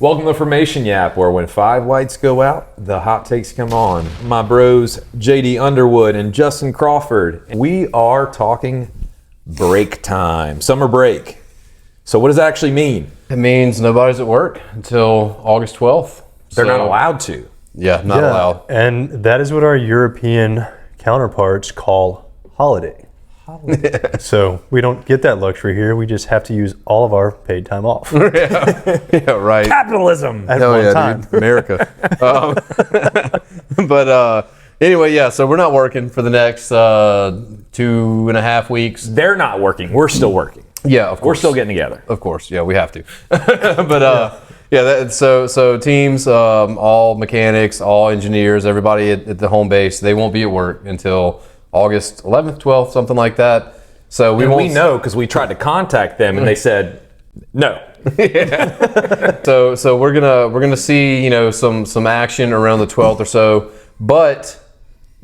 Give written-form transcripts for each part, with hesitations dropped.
Welcome to Formation Yap, where when 5 lights go out, the hot takes come on. My bros, JD Underwood and Justin Crawford. We are talking break time, summer break. So what does that actually mean? It means nobody's at work until August 12th. They're not allowed to. Yeah, not allowed. And that is what our European counterparts call holiday. So we don't get that luxury here. We just have to use all of our paid time off. Yeah, right. Capitalism! At one time. Dude, America. But anyway, yeah, so we're not working for the next 2.5 weeks. They're not working. We're still working. Yeah, of course. We're still getting together. Of course, yeah, we have to. But so teams, all mechanics, all engineers, everybody at the home base, they won't be at work until August 11th, 12th, something like that. So we know because we tried to contact them and they said no. So we're gonna see some action around the 12th or so. But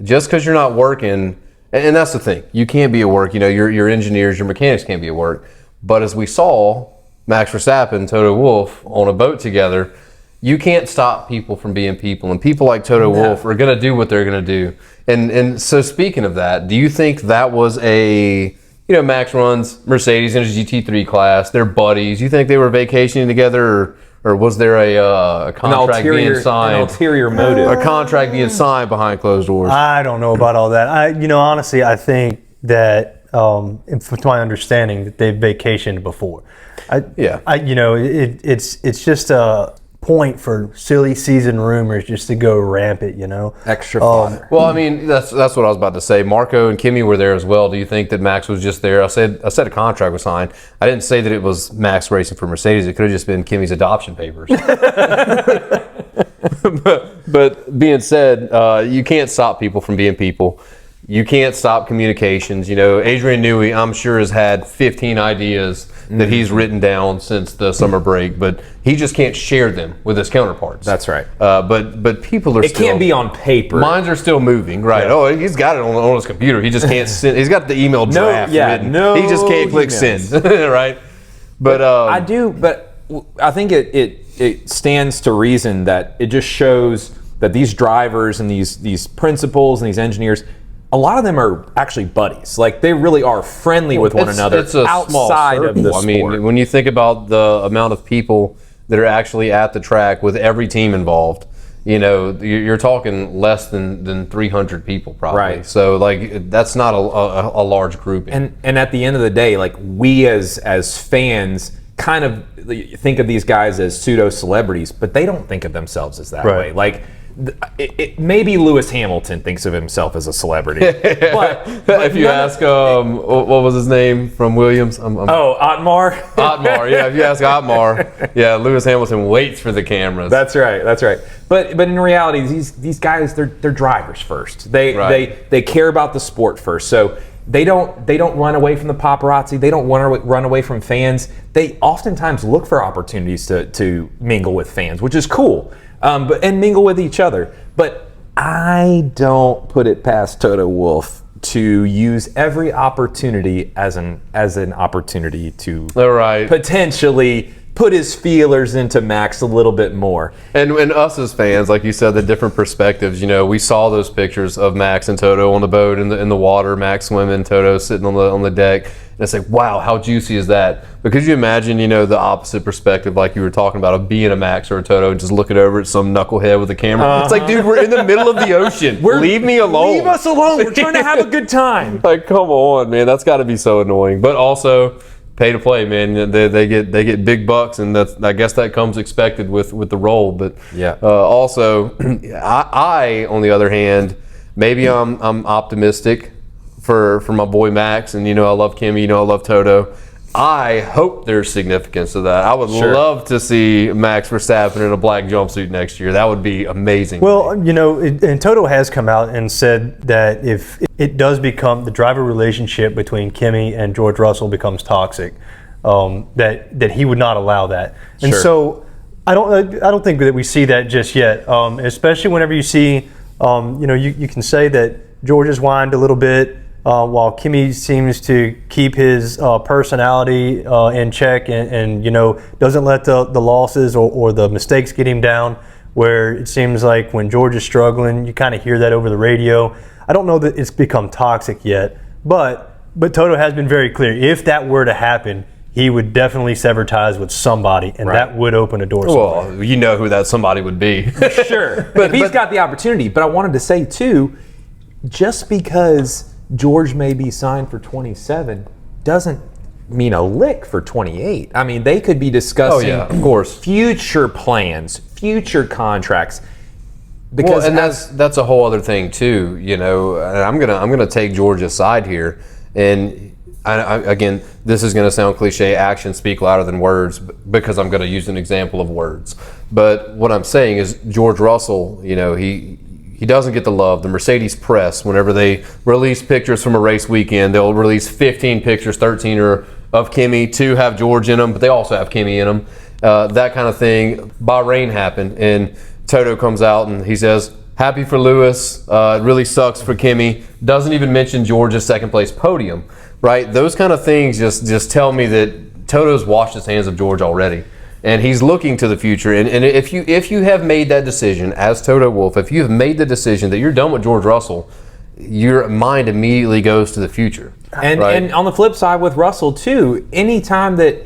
just because you're not working, and that's the thing, you can't be at work. Your engineers, your mechanics can't be at work. But as we saw, Max Verstappen, Toto Wolff on a boat together, you can't stop people from being people, and people like Toto Wolff are going to do what they're going to do. And so speaking of that, do you think that was Max runs Mercedes in his GT3 class, they're buddies, you think they were vacationing together, or was there a contract being signed? An ulterior motive. A contract being signed behind closed doors? I don't know about all that. Honestly, I think that, to my understanding, that they've vacationed before. It's just a point for silly season rumors just to go rampant, Extra fodder. Well, I mean, that's what I was about to say. Marco and Kimi were there as well. Do you think that Max was just there? I said a contract was signed. I didn't say that it was Max racing for Mercedes. It could have just been Kimi's adoption papers. but being said, you can't stop people from being people. You can't stop communications. Adrian Newey, I'm sure, has had 15 ideas that he's written down since the summer break, but he just can't share them with his counterparts. That's right. But people are It can't be on paper. Minds are still moving, right? Yeah. Oh, he's got it on his computer. He just can't send. He's got the email draft. He just can't click send, right? But I do. But I think it stands to reason that it just shows that these drivers and these principals and these engineers, a lot of them are actually buddies. Like, they really are friendly with one another outside of the sport. I mean, when you think about the amount of people that are actually at the track with every team involved, you're talking less than 300 people probably. Right. So, that's not a large group. And at the end of the day, we as fans kind of think of these guys as pseudo celebrities, but they don't think of themselves as that way. Maybe Lewis Hamilton thinks of himself as a celebrity, but if you ask, what was his name from Williams? Otmar. Otmar, yeah. If you ask Otmar, yeah, Lewis Hamilton waits for the cameras. That's right. But in reality, these guys, they're drivers first. They care about the sport first. So they don't run away from the paparazzi. They don't want to run away from fans. They oftentimes look for opportunities to mingle with fans, which is cool. And mingle with each other. But I don't put it past Toto Wolff to use every opportunity as an opportunity to potentially put his feelers into Max a little bit more. And us as fans, like you said, the different perspectives. We saw those pictures of Max and Toto on the boat in the water, Max swimming, Toto sitting on the deck. And it's like, wow, how juicy is that? But could you imagine, the opposite perspective, like you were talking about, of being a Max or a Toto, just looking over at some knucklehead with a camera? It's like, dude, we're in the middle of the ocean. Leave me alone. Leave us alone. We're trying to have a good time. Like, come on, man. That's got to be so annoying. But also, pay to play, man. They get big bucks, and I guess that comes expected with the role. But also, I on the other hand, maybe I'm optimistic for my boy Max, and I love Kimi, I love Toto. I hope there's significance to that. I would love to see Max Verstappen in a black jumpsuit next year. That would be amazing. Well, and Toto has come out and said that if it does become the driver relationship between Kimi and George Russell becomes toxic, that he would not allow that. And so I don't think that we see that just yet. Especially whenever you see, you can say that George has whined a little bit. while Kimi seems to keep his personality in check and doesn't let the losses or the mistakes get him down, where it seems like when George is struggling, you kind of hear that over the radio. I don't know that it's become toxic yet, but Toto has been very clear. If that were to happen, he would definitely sever ties with somebody, and that would open a door somewhere. Well, you know who that somebody would be. Sure. But he's got the opportunity. But I wanted to say, too, just because George may be signed for 27 doesn't mean a lick for 28. I mean, they could be discussing of course, future plans, future contracts. Because and that's a whole other thing too, and I'm gonna take George's side here, and I, again, this is gonna sound cliche. Actions speak louder than words, because I'm gonna use an example of words. But what I'm saying is, George Russell, he doesn't get the love. The Mercedes press, whenever they release pictures from a race weekend, they'll release 15 pictures, 13 are of Kimi, 2 have George in them, but they also have Kimi in them. That kind of thing. Bahrain happened, and Toto comes out and he says, happy for Lewis, it really sucks for Kimi. Doesn't even mention George's second place podium, right? Those kind of things just tell me that Toto's washed his hands of George already. And he's looking to the future. And if you have made that decision as Toto Wolff, if you have made the decision that you're done with George Russell, your mind immediately goes to the future. And on the flip side with Russell too, anytime that,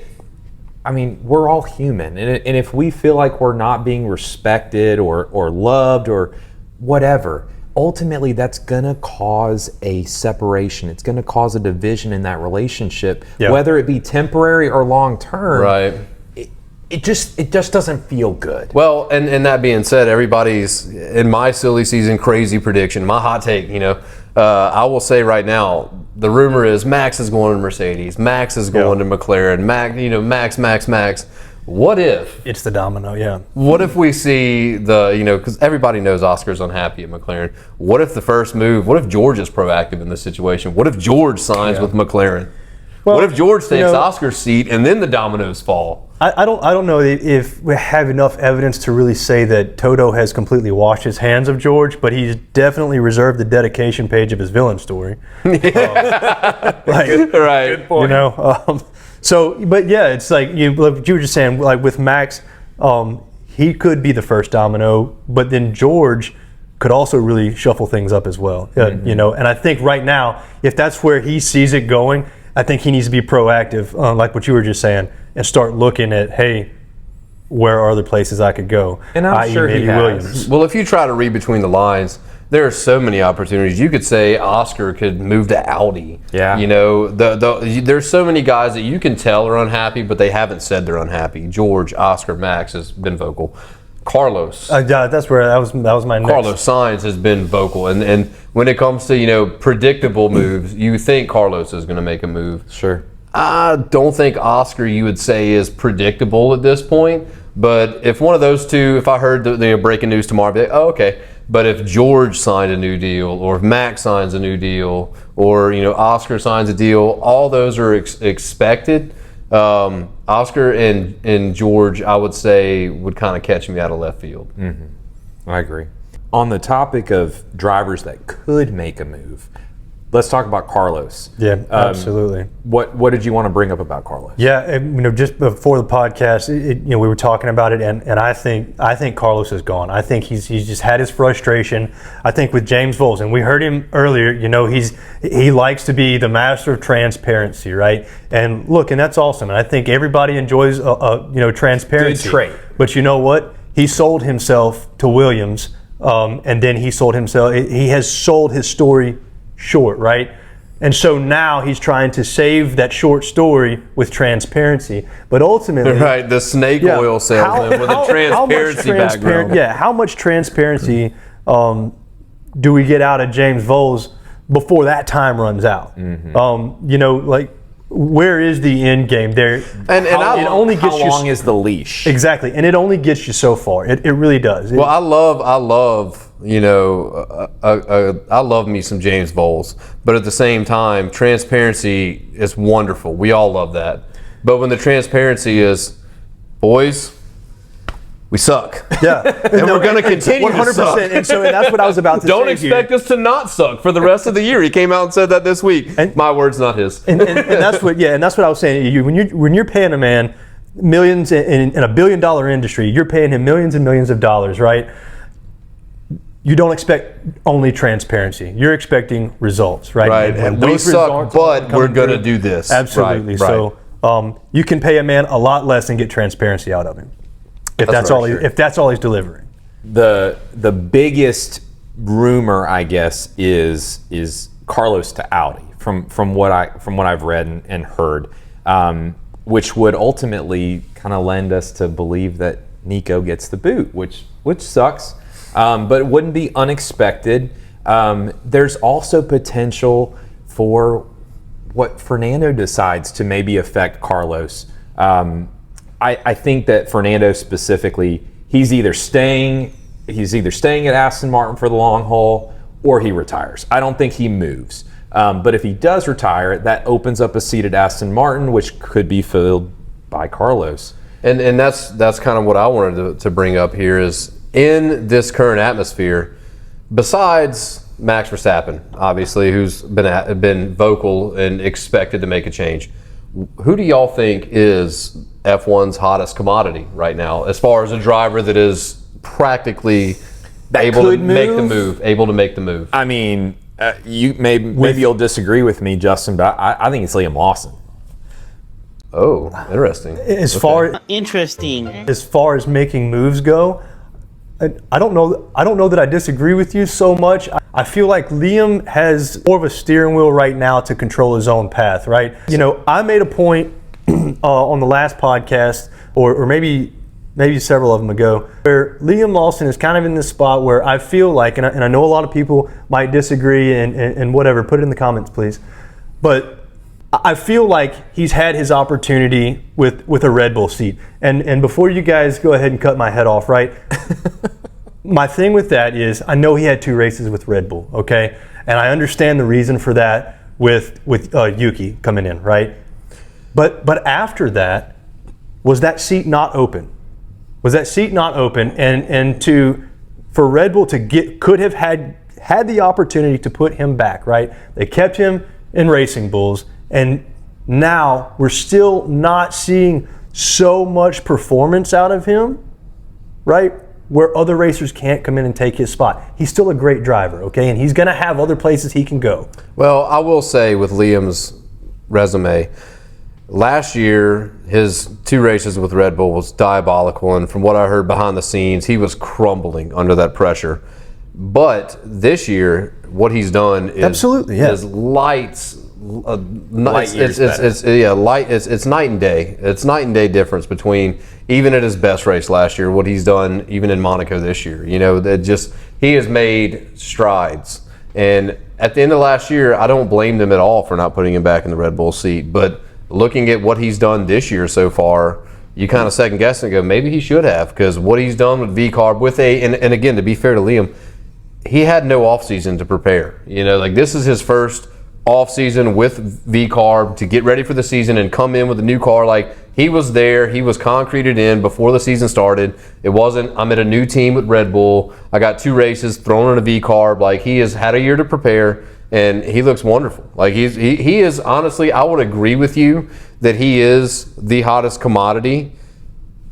we're all human, and if we feel like we're not being respected or loved or whatever, ultimately that's going to cause a separation. It's going to cause a division in that relationship, whether it be temporary or long term. Right. It just doesn't feel good. Well, and that being said, everybody's, in my silly season crazy prediction, my hot take, I will say right now, the rumor is Max is going to Mercedes, Max is going to McLaren, Max. What if it's the domino? Yeah. What if we see because everybody knows Oscar's unhappy at McLaren. What if the first move? What if George is proactive in this situation? What if George signs with McLaren? Well, what if George takes Oscar's seat and then the dominoes fall? I don't know if we have enough evidence to really say that Toto has completely washed his hands of George, but he's definitely reserved the dedication page of his villain story. Right. Good point. But yeah, it's like you were just saying, like with Max, he could be the first domino, but then George could also really shuffle things up as well. And I think right now, if that's where he sees it going, I think he needs to be proactive, like what you were just saying, and start looking at, hey, where are the places I could go? And I'm sure he has. Williams. Well, if you try to read between the lines, there are so many opportunities. You could say Oscar could move to Audi. Yeah. There's so many guys that you can tell are unhappy, but they haven't said they're unhappy. George, Oscar, Max has been vocal. Carlos. That's where that was my next. Carlos Sainz has been vocal, and when it comes to predictable moves, you think Carlos is going to make a move. Sure. I don't think Oscar, you would say, is predictable at this point. But if one of those two, if I heard the breaking news tomorrow, I'd be like, oh, okay. But if George signed a new deal, or if Max signs a new deal, or Oscar signs a deal, all those are expected. Oscar and George, I would say, would kind of catch me out of left field. Mm-hmm. I agree. On the topic of drivers that could make a move, let's talk about Carlos. Yeah, absolutely. What did you want to bring up about Carlos? Yeah, just before the podcast, we were talking about it, and I think Carlos is gone. I think he's just had his frustration. I think with James Vowles, and we heard him earlier. He likes to be the master of transparency, right? And look, and that's awesome. And I think everybody enjoys transparency. Good trait. But you know what? He sold himself to Williams, and then he has sold his story short, right? And so now he's trying to save that short story with transparency, but ultimately, right, the snake oil salesman with a transparency background. Yeah, how much transparency do we get out of James Vowles before that time runs out? Mm-hmm. Where is the end game there? And how long is the leash? Exactly, and it only gets you so far. It really does. Well, I love I love me some James Vowles, but at the same time, transparency is wonderful. We all love that. But when the transparency is, boys, we suck. Yeah, And we're going to continue to suck. And that's what I was about to Don't say. expect us to not suck for the rest of the year. He came out and said that this week. My words, not his. And that's what I was saying. When you're paying a man millions in a $1 billion industry, you're paying him millions and millions of dollars, right? You don't expect only transparency. You're expecting results, right? Right, and we suck, but we're going to do this. Absolutely. Right. So you can pay a man a lot less and get transparency out of him if that's all he's delivering. The biggest rumor, I guess, is Carlos to Audi from what I've read and heard, which would ultimately kind of lend us to believe that Nico gets the boot, which sucks. But it wouldn't be unexpected. There's also potential for what Fernando decides to maybe affect Carlos. I think that Fernando specifically, he's either staying at Aston Martin for the long haul or he retires. I don't think he moves. But if he does retire, that opens up a seat at Aston Martin, which could be filled by Carlos. And that's kind of what I wanted to bring up here is, in this current atmosphere, besides Max Verstappen, obviously, who's been vocal and expected to make a change, who do y'all think is F1's hottest commodity right now, as far as a driver that is practically able to make the move? I mean, maybe you'll disagree with me, Justin, but I think it's Liam Lawson. Oh, interesting. As far as making moves go, I don't know that I disagree with you so much. I feel like Liam has more of a steering wheel right now to control his own path, right? You know, I made a point on the last podcast, or maybe several of them ago, where Liam Lawson is kind of in this spot where I feel like, and I know a lot of people might disagree and whatever, put it in the comments, please. But I feel like he's had his opportunity with a Red Bull seat. And before you guys go ahead and cut my head off, right? My thing with that is, I know he had 2 races with Red Bull, okay? And I understand the reason for that with Yuki coming in, right? But after that, was that seat not open? Was that seat not open? And for Red Bull could have had the opportunity to put him back, right? They kept him in Racing Bulls, and now we're still not seeing so much performance out of him, right? Where other racers can't come in and take his spot. He's still a great driver, okay? And he's going to have other places he can go. Well, I will say with Liam's resume, last year, his 2 races with Red Bull was diabolical, and from what I heard behind the scenes, he was crumbling under that pressure. But this year, what he's done is absolutely, yeah. is light years it's night and day. It's night and day difference between, even at his best race last year, what he's done even in Monaco this year. You know, he has made strides. And at the end of last year, I don't blame them at all for not putting him back in the Red Bull seat. But looking at what he's done this year so far, you kind of second guess and go, maybe he should have, because what he's done with VCARB and again, to be fair to Liam, he had no offseason to prepare. You know, like, this is his first offseason with VCARB to get ready for the season and come in with a new car. Like, he was there, he was concreted in before the season started. It wasn't, I'm at a new team with Red Bull, I got 2 races thrown in a VCARB. Like, he has had a year to prepare, and he looks wonderful. Like, he is, honestly, I would agree with you that he is the hottest commodity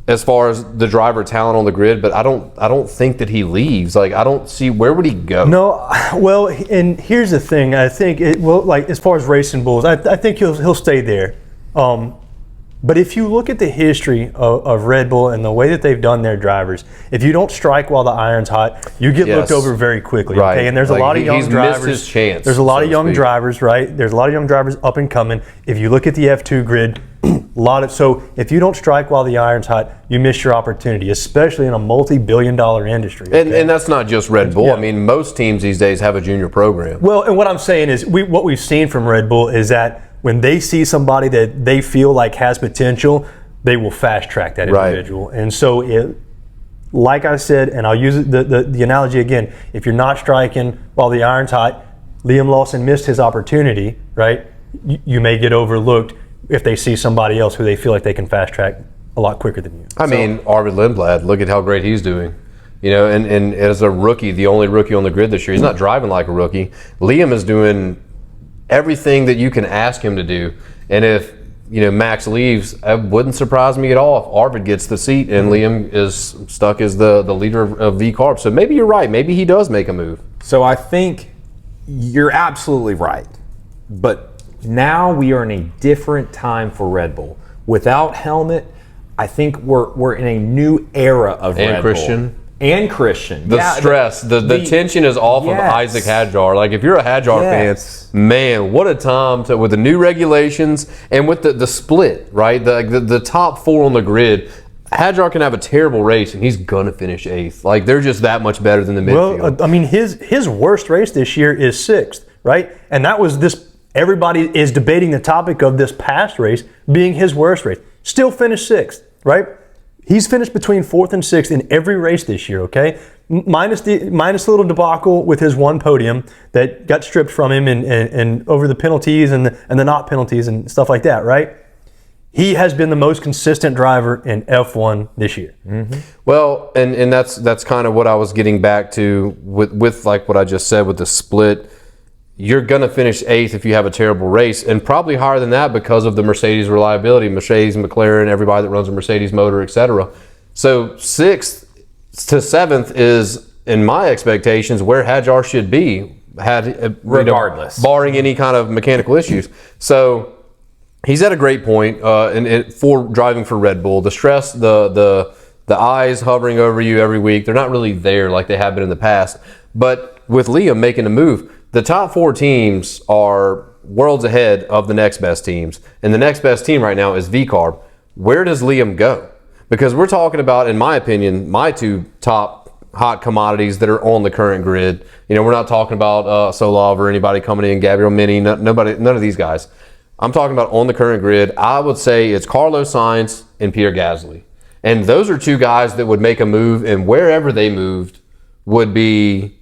as far as the driver talent on the grid, but I don't think that he leaves. Like, I don't see, where would he go? No, well, and here's the thing. I think like, as far as Racing Bulls, I think he'll stay there. But if you look at the history of Red Bull and the way that they've done their drivers, if you don't strike while the iron's hot, you get looked over very quickly. Right. Okay, and there's a lot of young drivers. Missed his chance, there's a lot of young drivers, right? There's a lot of young drivers up and coming. If you look at the F2 grid, so if you don't strike while the iron's hot, you miss your opportunity, especially in a multi-billion-dollar industry. Okay? And that's not just Red Bull. Yeah. I mean, most teams these days have a junior program. Well, and what I'm saying is, what we've seen from Red Bull is that when they see somebody that they feel like has potential, they will fast track that individual. Right. And so, like I said, and I'll use the analogy again, if you're not striking while the iron's hot, Liam Lawson missed his opportunity, right? You may get overlooked if they see somebody else who they feel like they can fast track a lot quicker than you. I mean, Arvid Lindblad, look at how great he's doing. You know, and as a rookie, the only rookie on the grid this year, he's not driving like a rookie. Liam is doing everything that you can ask him to do. And if, you know, Max leaves, it wouldn't surprise me at all if Arvid gets the seat and Liam is stuck as the leader of V-Carb. So maybe you're right. Maybe he does make a move. So I think you're absolutely right. But now we are in a different time for Red Bull. Without helmet, I think we're in a new era of Red Bull. And Christian. The stress, the tension is off of Isaac Hadjar. Like, if you're a Hadjar fan, man, what a time with the new regulations and with the split, right? The top 4 on the grid. Hadjar can have a terrible race and he's gonna finish 8th. Like, they're just that much better than the midfield. Well, I mean, his worst race this year is 6th, right? And that was this. Everybody is debating the topic of this past race being his worst race. Still finished 6th, right? He's finished between 4th and 6th in every race this year, okay? Minus the little debacle with his one podium that got stripped from him and over the penalties and the not penalties and stuff like that, right? He has been the most consistent driver in F1 this year. Mm-hmm. Well, and that's kind of what I was getting back to with like what I just said with the split. You're going to finish 8th if you have a terrible race, and probably higher than that because of the Mercedes reliability, Mercedes, McLaren, everybody that runs a Mercedes motor, etc. So 6th to 7th is, in my expectations, where Hadjar should be, regardless, barring any kind of mechanical issues. So he's at a great point for driving for Red Bull. The stress, the eyes hovering over you every week, they're not really there like they have been in the past. But with Liam making a move, the top 4 teams are worlds ahead of the next best teams. And the next best team right now is V-Carb. Where does Liam go? Because we're talking about, in my opinion, my 2 top hot commodities that are on the current grid. You know, we're not talking about Solov or anybody coming in, Gabriel Mini, none of these guys. I'm talking about on the current grid. I would say it's Carlos Sainz and Pierre Gasly. And those are 2 guys that would make a move, and wherever they moved would be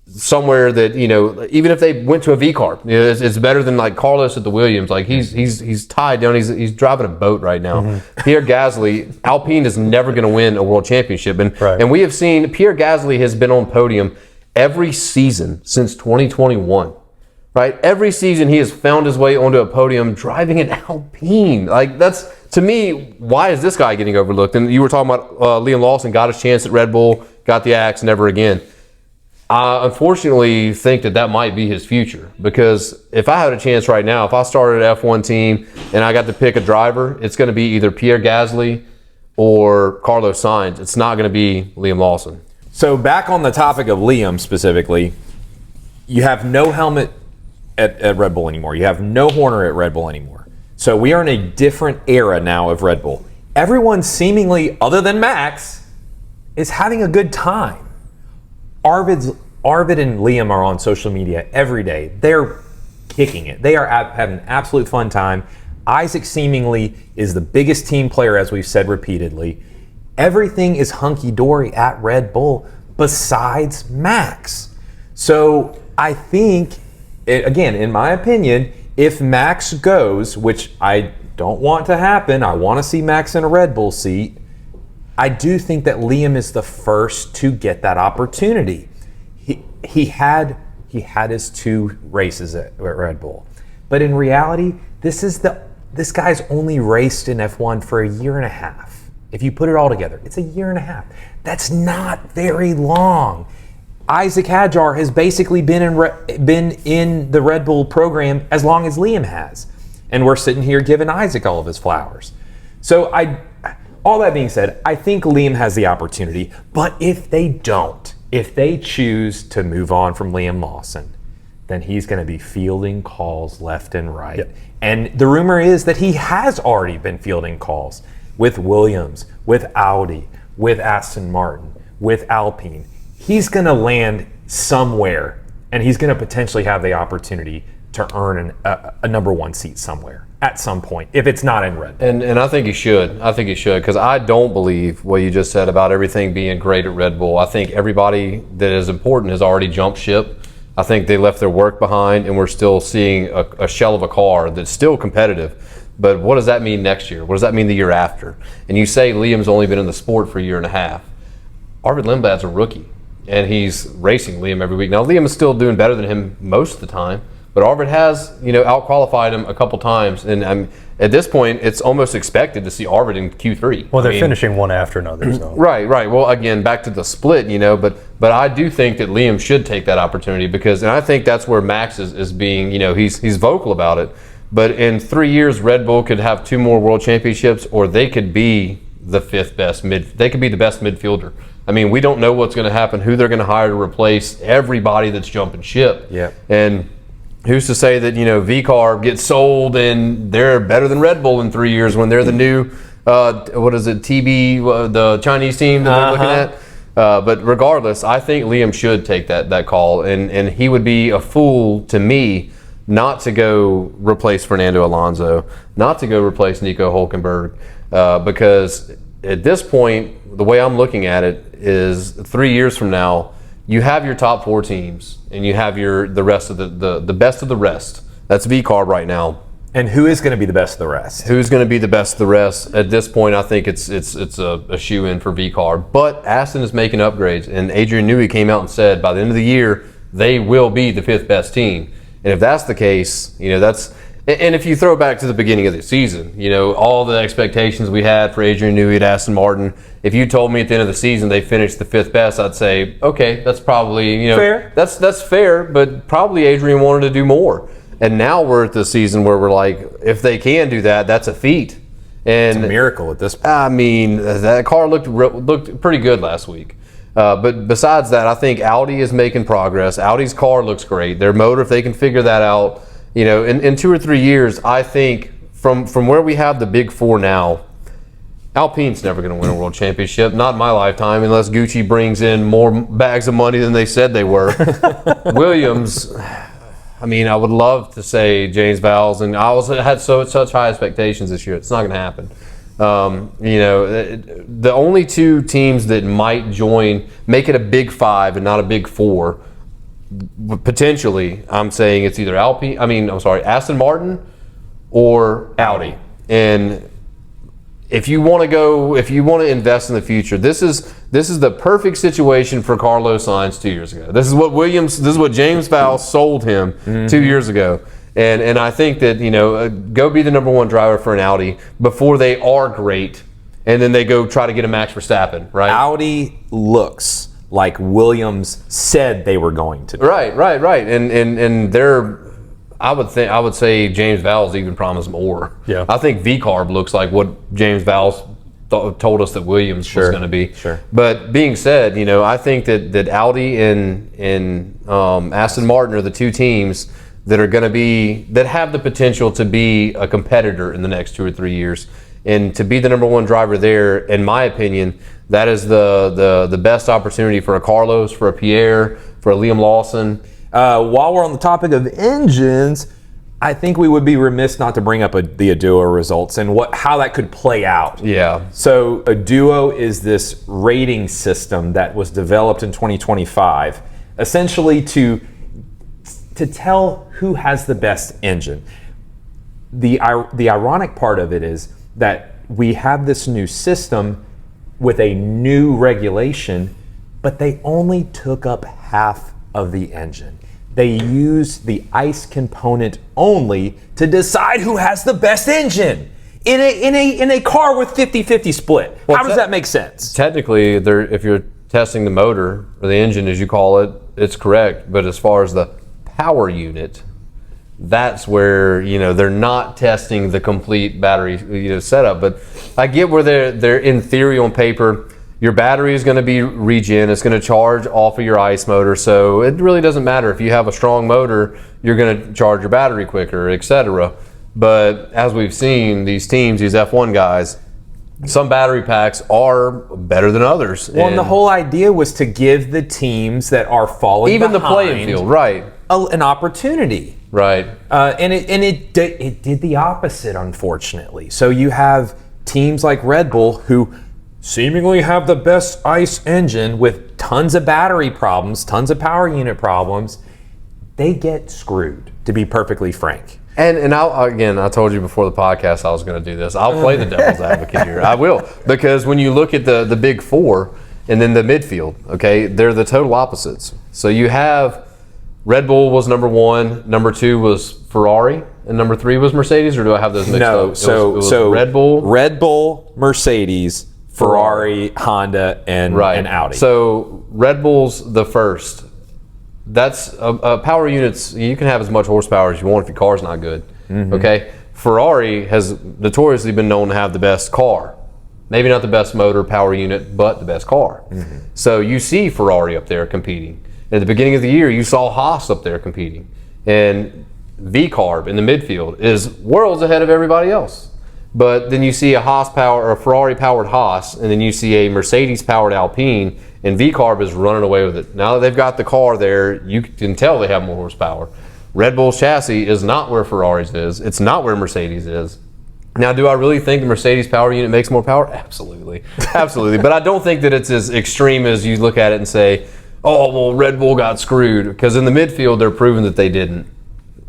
somewhere that, you know, even if they went to a V-Carb, you know, it's better than like Carlos at the Williams. Like, he's tied down. He's driving a boat right now. Mm-hmm. Pierre Gasly, Alpine is never going to win a world championship, and we have seen Pierre Gasly has been on podium every season since 2021. Right, every season he has found his way onto a podium driving an Alpine. Like, that's, to me, why is this guy getting overlooked? And you were talking about Liam Lawson got his chance at Red Bull, got the axe, never again. I unfortunately think that might be his future, because if I had a chance right now, if I started an F1 team and I got to pick a driver, it's going to be either Pierre Gasly or Carlos Sainz. It's not going to be Liam Lawson. So back on the topic of Liam specifically, you have no helmet at Red Bull anymore. You have no Horner at Red Bull anymore. So we are in a different era now of Red Bull. Everyone seemingly, other than Max, is having a good time. Arvid and Liam are on social media every day. They're kicking it. They are having an absolute fun time. Isaac seemingly is the biggest team player, as we've said repeatedly. Everything is hunky-dory at Red Bull besides Max. So I think, again, in my opinion, if Max goes, which I don't want to happen, I want to see Max in a Red Bull seat, I do think that Liam is the first to get that opportunity. He had his 2 races at Red Bull, but in reality, this guy's only raced in F1 for a year and a half. If you put it all together, it's a year and a half. That's not very long. Isaac Hadjar has basically been in the Red Bull program as long as Liam has, and we're sitting here giving Isaac all of his flowers. So all that being said, I think Liam has the opportunity, but if they don't, if they choose to move on from Liam Lawson, then he's going to be fielding calls left and right. Yep. And the rumor is that he has already been fielding calls with Williams, with Audi, with Aston Martin, with Alpine. He's going to land somewhere, and he's going to potentially have the opportunity to earn a number 1 seat somewhere at some point, if it's not in Red Bull. And I think he should. I think he should, because I don't believe what you just said about everything being great at Red Bull. I think everybody that is important has already jumped ship. I think they left their work behind, and we're still seeing a shell of a car that's still competitive. But what does that mean next year? What does that mean the year after? And you say Liam's only been in the sport for a year and a half. Arvid Lindblad's a rookie, and he's racing Liam every week. Now, Liam is still doing better than him most of the time, but Arvid has, out-qualified him a couple times. And at this point, it's almost expected to see Arvid in Q3. Well, they're finishing one after another. So. Right. Well, again, back to the split, but I do think that Liam should take that opportunity and I think that's where Max is being, he's vocal about it. But in 3 years, Red Bull could have 2 more world championships, or they could be the 5th best they could be the best midfielder. I mean, we don't know what's going to happen, who they're going to hire to replace everybody that's jumping ship. Yeah. And who's to say that, VCarb gets sold and they're better than Red Bull in 3 years when they're the new, TB, the Chinese team that they're looking at? But regardless, I think Liam should take that call, and he would be a fool to me not to go replace Fernando Alonso, not to go replace Nico Hülkenberg, because at this point, the way I'm looking at it is 3 years from now, you have your top 4 teams, and you have the rest of the best of the rest. That's VCarb right now. And who is going to be the best of the rest? Who's going to be the best of the rest? At this point, I think it's a shoe-in for VCarb. But Aston is making upgrades, and Adrian Newey came out and said by the end of the year, they will be the 5th best team. And if that's the case, and if you throw back to the beginning of the season, all the expectations we had for Adrian Newey at Aston Martin, if you told me at the end of the season they finished the 5th best, I'd say, okay, that's probably, fair. That's fair, but probably Adrian wanted to do more. And now we're at the season where we're like, if they can do that, that's a feat. And it's a miracle at this point. I mean, that car looked pretty good last week. But besides that, I think Audi is making progress. Audi's car looks great. Their motor, if they can figure that out, in 2 or 3 years, I think from where we have the big 4 now, Alpine's never going to win a world championship, not in my lifetime, unless Gucci brings in more bags of money than they said they were. Williams, I mean, I would love to say James Vowles, and I had such high expectations this year. It's not going to happen. The only 2 teams that might make it a big 5 and not a big 4, potentially, I'm saying it's either Aston Martin or Audi. And if you want to invest in the future, this is the perfect situation for Carlos Sainz 2 years ago. This is what James Vowles sold him 2 years ago. And I think that, go be the number 1 driver for an Audi before they are great, and then they go try to get a Max Verstappen, right? Audi looks like Williams said they were going to do. Right. And they're, I would say James Vowles even promised more. Yeah. I think VCarb looks like what James Vowles told us that Williams was going to be. Sure. But being said, I think that Audi and Aston Martin are the 2 teams that are going to that have the potential to be a competitor in the next 2 or 3 years, and to be the number 1 driver there. In my opinion, that is the best opportunity for a Carlos, for a Pierre, for a Liam Lawson. While we're on the topic of engines, I think we would be remiss not to bring up the Aduo results and how that could play out. Yeah. So Aduo is this rating system that was developed in 2025, essentially to tell who has the best engine. The ironic part of it is that we have this new system with a new regulation, but they only took up half of the engine. They used the ICE component only to decide who has the best engine in a car with 50-50 split. Well, how does that make sense? Technically, if you're testing the motor or the engine, as you call it, it's correct. But as far as the power unit, that's where they're not testing the complete battery setup. But I get where they're in theory on paper. Your battery is going to be regen. It's going to charge off of your ICE motor, so it really doesn't matter if you have a strong motor. You're going to charge your battery quicker, etc. But as we've seen, these teams, these F1 guys, some battery packs are better than others. Well, and the whole idea was to give the teams that are falling even behind the playing field, right? An opportunity. Right. And it did the opposite, unfortunately. So you have teams like Red Bull who seemingly have the best ICE engine with tons of battery problems, tons of power unit problems. They get screwed, to be perfectly frank. And I told you before the podcast I was going to do this. I'll play the devil's advocate here. I will, because when you look at the big four and then the midfield, okay, they're the total opposites. So you have Red Bull was number 1, number 2 was Ferrari, and number 3 was Mercedes, or do I have those mixed up? No, it was Red Bull, Mercedes, Ferrari, Honda, and Audi. So Red Bull's the first. That's power units. You can have as much horsepower as you want if your car's not good. Mm-hmm. Okay. Ferrari has notoriously been known to have the best car. Maybe not the best motor power unit, but the best car. Mm-hmm. So you see Ferrari up there competing. At the beginning of the year, you saw Haas up there competing. And V-Carb in the midfield is worlds ahead of everybody else. But then you see a Ferrari-powered Haas, and then you see a Mercedes-powered Alpine, and V-Carb is running away with it. Now that they've got the car there, you can tell they have more horsepower. Red Bull's chassis is not where Ferrari's is. It's not where Mercedes is. Now, do I really think the Mercedes power unit makes more power? Absolutely. Absolutely. But I don't think that it's as extreme as you look at it and say, oh, well, Red Bull got screwed. Because in the midfield, they're proving that they didn't.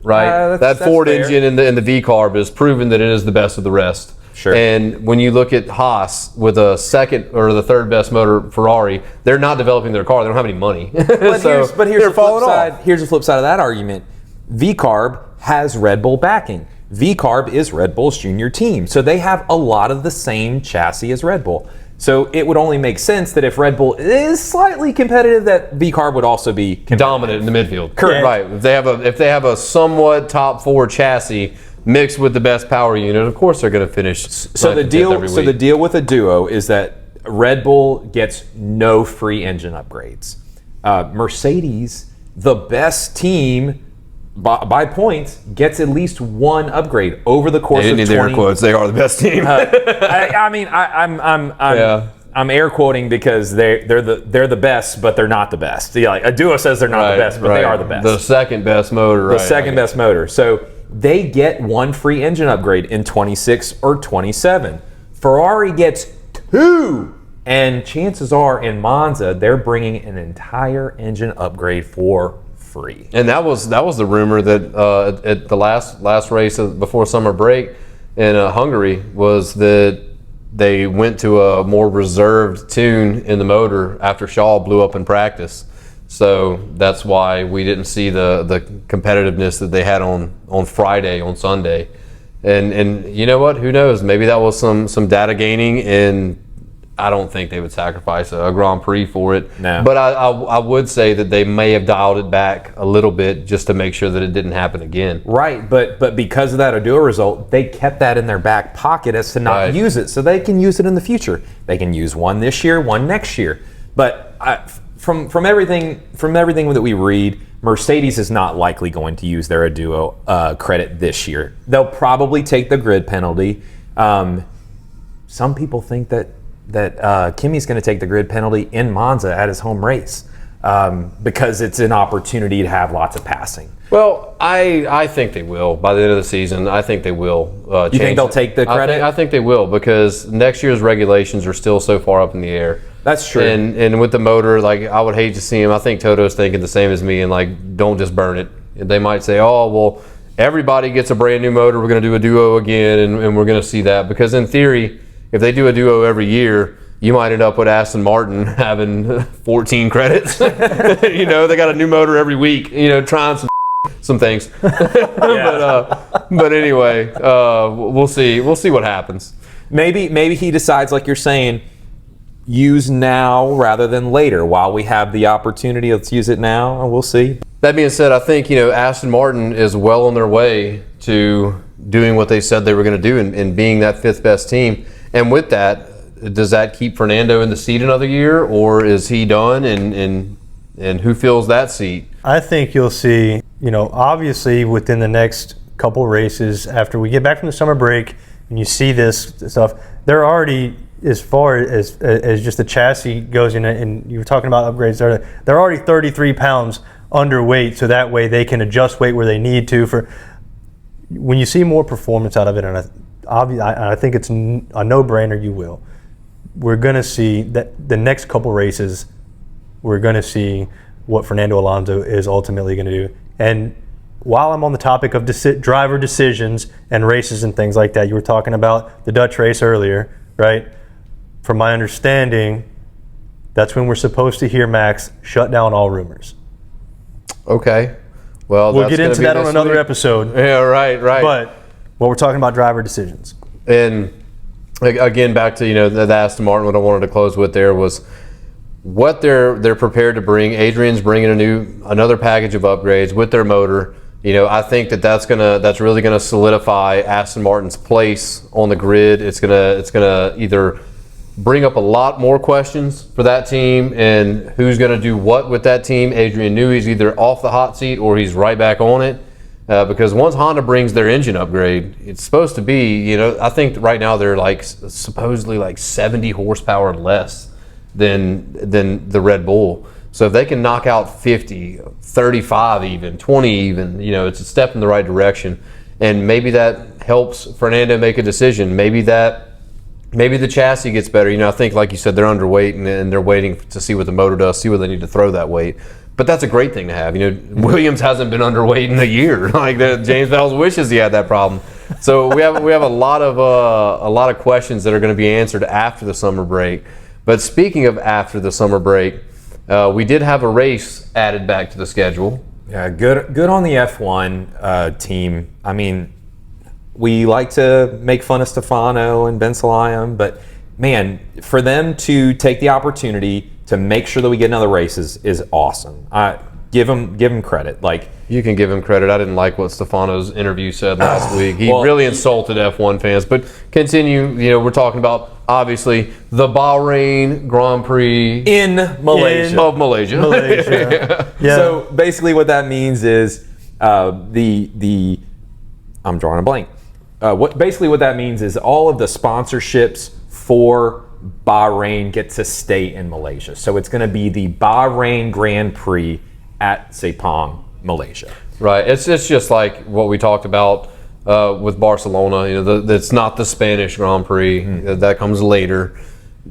Right? That Ford engine in the V-Carb is proven that it is the best of the rest. Sure. And when you look at Haas with a second or the third best motor, Ferrari, they're not developing their car. They don't have any money. But here's the flip side. Here's the flip side of that argument. V-Carb has Red Bull backing. V-Carb is Red Bull's junior team. So they have a lot of the same chassis as Red Bull. So it would only make sense that if Red Bull is slightly competitive, that V-Carb would also be dominant in the midfield. Correct. Right. If they have a somewhat top 4 chassis mixed with the best power unit, of course they're going to finish. So the deal with Aduo is that Red Bull gets no free engine upgrades. Mercedes, the best team by points, gets at least 1 upgrade over the course of 20. Air quotes. They are the best team. I'm air quoting because they're the best, but they're not the best. Yeah, like Aduo says they're not the best, but they are the best. The second best motor. The second best motor. So they get 1 free engine upgrade in 26 or 27. Ferrari gets 2. And chances are in Monza, they're bringing an entire engine upgrade for free. And that was the rumor that at the last race before summer break in Hungary was that they went to a more reserved tune in the motor after Shaw blew up in practice. So that's why we didn't see the competitiveness that they had on Friday, on Sunday. And you know what? Who knows? Maybe that was some data gaining, and I don't think they would sacrifice a Grand Prix for it. No. But I would say that they may have dialed it back a little bit just to make sure that it didn't happen again. Right, but because of that Aduo result, they kept that in their back pocket as to not use it, so they can use it in the future. They can use 1 this year, 1 next year. But from everything that we read, Mercedes is not likely going to use their Aduo credit this year. They'll probably take the grid penalty. Some people think that Kimi's going to take the grid penalty in Monza at his home race because it's an opportunity to have lots of passing. Well, I think they will. By the end of the season, I think they will change. You think they'll take the credit? I think they will, because next year's regulations are still so far up in the air. That's true. And with the motor, like, I would hate to see him. I think Toto's thinking the same as me, and like, don't just burn it. They might say, oh, well, everybody gets a brand new motor. We're going to do a Duo again, and we're going to see that. Because in theory, if they do a Duo every year, you might end up with Aston Martin having 14 credits. They got a new motor every week, trying some things. But anyway, we'll see. We'll see what happens. Maybe he decides, like you're saying, use now rather than later. While we have the opportunity, let's use it now, and we'll see. That being said, I think Aston Martin is well on their way to doing what they said they were going to do and being that 5th best team. And with that, does that keep Fernando in the seat another year, or is he done? And who fills that seat? I think you'll see, obviously within the next couple races after we get back from the summer break and you see this stuff, they're already, as far as just the chassis goes in, and you were talking about upgrades, they're already 33 pounds underweight, so that way they can adjust weight where they need to. For when you see more performance out of it, and I think it's a no-brainer, you will. We're going to see that the next couple races, we're going to see what Fernando Alonso is ultimately going to do. And while I'm on the topic of driver decisions and races and things like that, you were talking about the Dutch race earlier, right? From my understanding, that's when we're supposed to hear Max shut down all rumors. Okay. Well, we'll get into that on another episode. Yeah, right. But what we're talking about driver decisions. And again, back to the Aston Martin. What I wanted to close with there was what they're prepared to bring. Adrian's bringing another package of upgrades with their motor. I think that's really gonna solidify Aston Martin's place on the grid. It's gonna either bring up a lot more questions for that team and who's gonna do what with that team. Adrian Newey's either off the hot seat or he's right back on it. Because once Honda brings their engine upgrade, it's supposed to be, I think right now they're supposedly 70 horsepower less than the Red Bull. So if they can knock out 50, 35 even, 20 even, it's a step in the right direction. And maybe that helps Fernando make a decision. Maybe the chassis gets better. I think, like you said, they're underweight and they're waiting to see what the motor does, see where they need to throw that weight. But that's a great thing to have. Williams hasn't been underweight in a year. James Vowles wishes he had that problem. So we have a lot of questions that are going to be answered after the summer break. But speaking of after the summer break, we did have a race added back to the schedule. Yeah, good on the F1 team. I mean, we like to make fun of Stefano and Ben Sulayem, but man, for them to take the opportunity to make sure that we get another race is awesome. Give him credit. You can give him credit. I didn't like what Stefano's interview said last week. He really insulted F1 fans. But continue. We're talking about obviously the Bahrain Grand Prix in Malaysia. Of Malaysia. Yeah. So basically, what that means is I'm drawing a blank. What that means is all of the sponsorships for Bahrain get to stay in Malaysia. So it's going to be the Bahrain Grand Prix at Sepang, Malaysia. Right. It's just like what we talked about with Barcelona. It's not the Spanish Grand Prix. That comes later.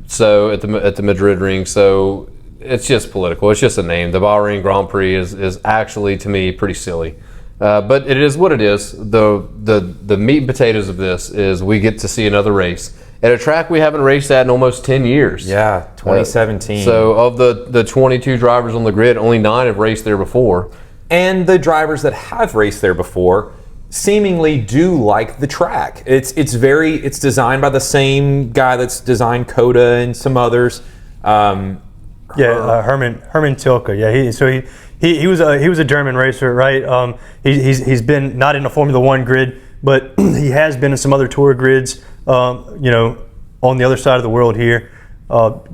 So at the Madrid ring. So it's just political. It's just a name. The Bahrain Grand Prix is actually, to me, pretty silly. But it is what it is. The meat and potatoes of this is we get to see another race at a track we haven't raced at in almost 10 years. Yeah, 2017. So of the 22 drivers on the grid, only 9 have raced there before. And the drivers that have raced there before seemingly do like the track. It's designed by the same guy that's designed Coda and some others. Herman Tilke. Yeah, he was a German racer, right? He's been not in a Formula One grid, but he has been in some other tour grids. On the other side of the world here,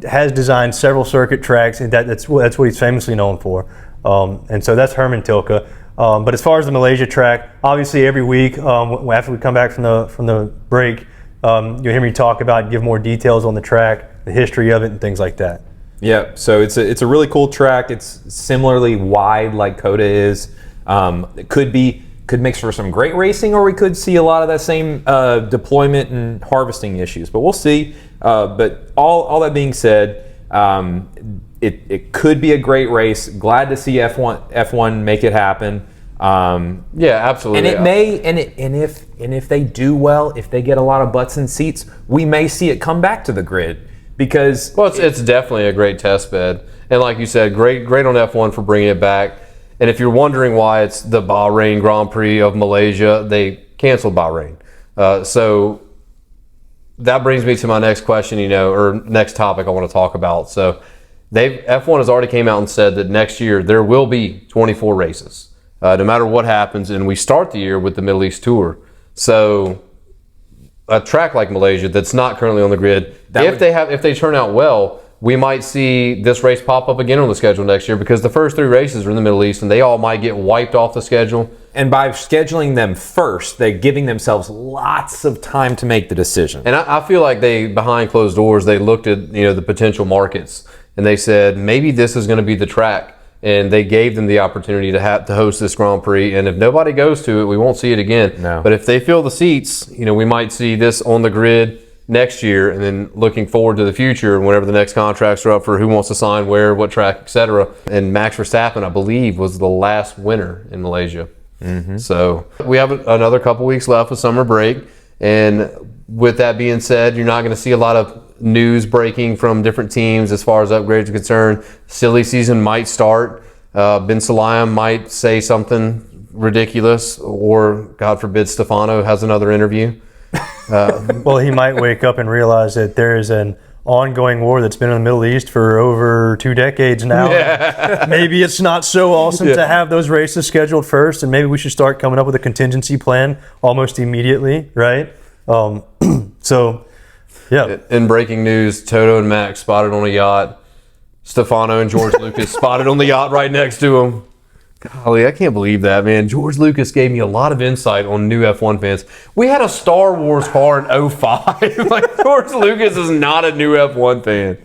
has designed several circuit tracks, and that's what he's famously known for. And so that's Herman Tilke. But as far as the Malaysia track, obviously every week after we come back from the break, you'll hear me talk about, give more details on the track, the history of it, and things like that. Yeah, so it's a really cool track. It's similarly wide like Coda is. It could make for some great racing, or we could see a lot of that same deployment and harvesting issues. But we'll see. But all that being said, it could be a great race. Glad to see F1 make it happen. Yeah, absolutely. And it may, and if they do well, if they get a lot of butts and seats, we may see it come back to the grid. Because it's definitely a great test bed, and like you said, great on F1 for bringing it back. And if you're wondering why it's the Bahrain Grand Prix of Malaysia, they canceled Bahrain. So that brings me to my next question, or next topic I want to talk about. So F1 has already came out and said that next year there will be 24 races, no matter what happens, and we start the year with the Middle East Tour. So a track like Malaysia that's not currently on the grid, if they turn out well, we might see this race pop up again on the schedule next year, because the first 3 races are in the Middle East and they all might get wiped off the schedule. And by scheduling them first, they're giving themselves lots of time to make the decision. And I feel like behind closed doors, they looked at the potential markets and they said maybe this is going to be the track. And they gave them the opportunity to host this Grand Prix. And if nobody goes to it, we won't see it again. No. But if they fill the seats, we might see this on the grid next year, and then looking forward to the future whenever the next contracts are up for who wants to sign where, what track, etc. And Max Verstappen, I believe, was the last winner in Malaysia. So we have another couple weeks left with summer break. And with that being said, you're not going to see a lot of news breaking from different teams as far as upgrades are concerned. Silly season might start. Ben Sulayem might say something ridiculous, or God forbid Stefano has another interview. Well, he might wake up and realize that there is an ongoing war that's been in the Middle East for over 2 decades now. Yeah. Maybe it's not so awesome to have those races scheduled first, and maybe we should start coming up with a contingency plan almost immediately, right? So, yeah. In breaking news, Toto and Max spotted on a yacht. Stefano and George Lucas spotted on the yacht right next to him. Golly, I can't believe that, man. George Lucas gave me a lot of insight on new F1 fans. We had a Star Wars car in 05. Like, George Lucas is not a new F1 fan.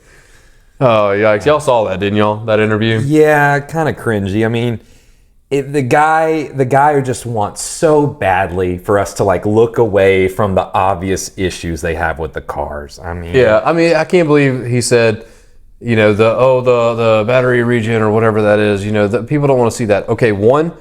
Oh, yikes. Y'all saw that, didn't y'all? That interview? Yeah, kind of cringy. I mean, the guy who just wants so badly for us to like look away from the obvious issues they have with the cars. I mean, yeah, I mean, I can't believe he said, you know, the battery regen or whatever that is, you know, people don't want to see that. Okay, one,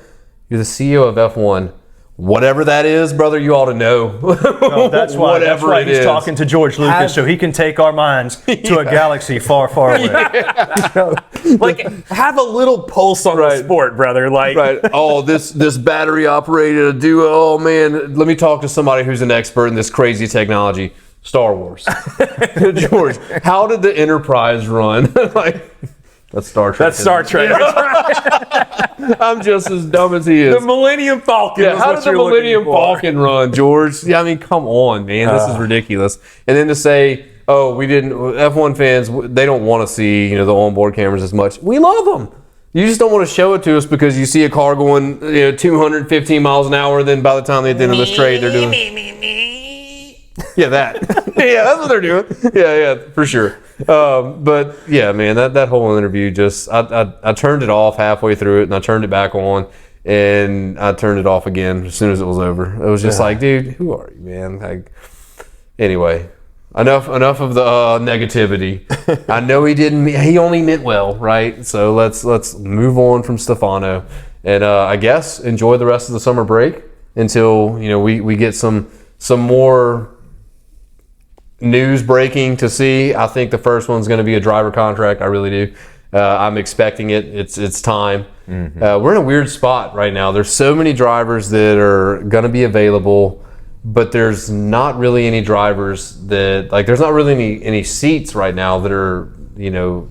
you're the CEO of F1. Whatever that is, brother, you ought to know. No, that's why he's talking to George Lucas, so he can take our minds to a galaxy far, far away. Yeah. Like, have a little pulse on the sport, brother. Like, Oh, this battery operated Aduo. Oh man, let me talk to somebody who's an expert in this crazy technology. Star Wars. George, how did the Enterprise run? Like, that's Star Trek. That's Star Trek. I'm just as dumb as he is. The Millennium Falcon. Yeah, how did the Millennium Falcon run, George? Yeah, I mean, come on, man. This is ridiculous. And then to say, oh, we didn't, F1 fans, they don't want to see, you know, the onboard cameras as much. We love them. You just don't want to show it to us because you see a car going, 215 miles an hour, then by the time they get into the straight, they're doing... Yeah, that. Yeah, that's what they're doing. Yeah, for sure. But yeah, man, that whole interview just, I turned it off halfway through it, and I turned it back on, and I turned it off again as soon as it was over. It was just like, dude, who are you, man? Like, anyway, enough of the negativity. I know he only meant well, right? So let's move on from Stefano, and I guess enjoy the rest of the summer break until, you know, we get some more news breaking to see. I think the first one's going to be a driver contract. I really do. I'm expecting it. It's time. We're in a weird spot right now. There's so many drivers that are going to be available, but there's not really any drivers that, like, there's not really any seats right now that are, you know,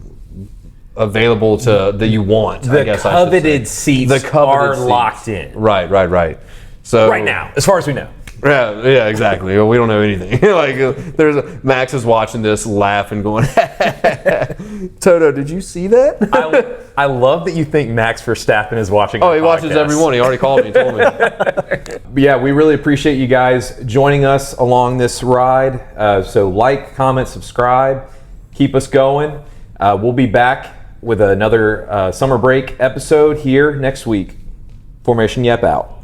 available to that you want. The coveted seats are locked in. Right. So right now, as far as we know. Yeah, exactly. Well, we don't know anything. Like, Max is watching this, laughing, going, Toto, did you see that? I love that you think Max Verstappen is watching. Oh, he watches every one. He already called me and told me. But yeah, we really appreciate you guys joining us along this ride. So like, comment, subscribe, keep us going. We'll be back with another summer break episode here next week. Formation Yap out.